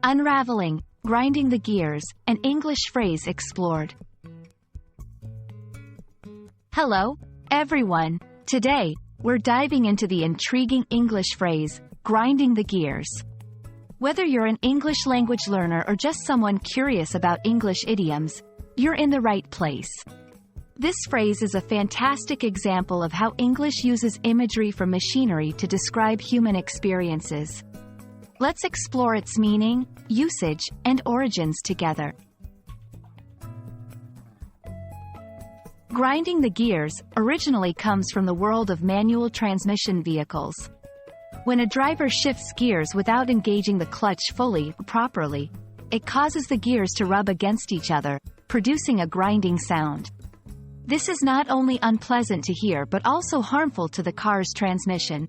Unraveling, grinding the gears, an English phrase explored. Hello, everyone. Today, we're diving into the intriguing English phrase, grinding the gears. Whether you're an English language learner or just someone curious about English idioms, you're in the right place. This phrase is a fantastic example of how English uses imagery from machinery to describe human experiences. Let's explore its meaning, usage, and origins together. Grinding the gears originally comes from the world of manual transmission vehicles. When a driver shifts gears without engaging the clutch fully or properly, it causes the gears to rub against each other, producing a grinding sound. This is not only unpleasant to hear but also harmful to the car's transmission.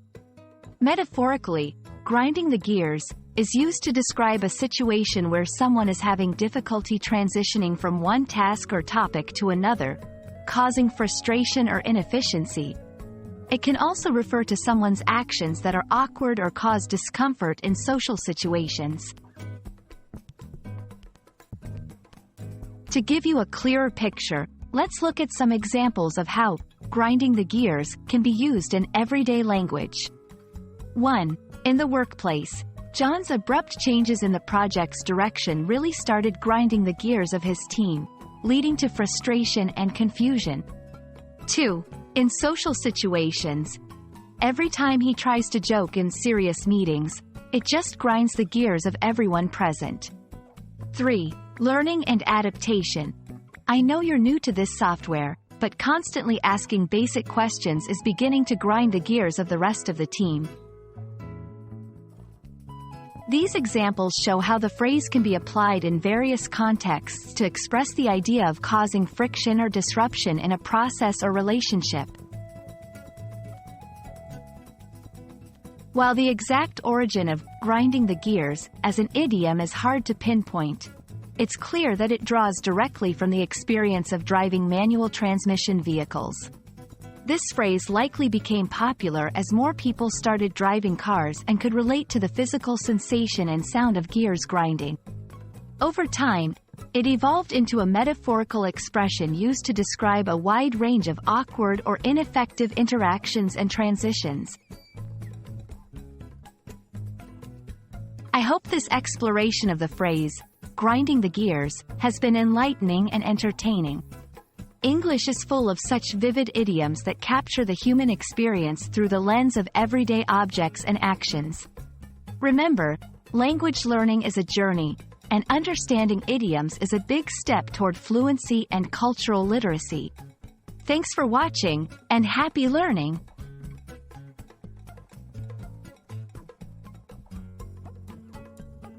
Metaphorically, grinding the gears is used to describe a situation where someone is having difficulty transitioning from one task or topic to another, causing frustration or inefficiency. It can also refer to someone's actions that are awkward or cause discomfort in social situations. To give you a clearer picture, let's look at some examples of how grinding the gears can be used in everyday language. 1. In the workplace, John's abrupt changes in the project's direction really started grinding the gears of his team, leading to frustration and confusion. 2. In social situations, every time he tries to joke in serious meetings, it just grinds the gears of everyone present. 3. Learning and adaptation. I know you're new to this software, but constantly asking basic questions is beginning to grind the gears of the rest of the team. These examples show how the phrase can be applied in various contexts to express the idea of causing friction or disruption in a process or relationship. While the exact origin of grinding the gears as an idiom is hard to pinpoint, it's clear that it draws directly from the experience of driving manual transmission vehicles. This phrase likely became popular as more people started driving cars and could relate to the physical sensation and sound of gears grinding. Over time, it evolved into a metaphorical expression used to describe a wide range of awkward or ineffective interactions and transitions. I hope this exploration of the phrase, grinding the gears, has been enlightening and entertaining. English is full of such vivid idioms that capture the human experience through the lens of everyday objects and actions. Remember, language learning is a journey, and understanding idioms is a big step toward fluency and cultural literacy. Thanks for watching, and happy learning!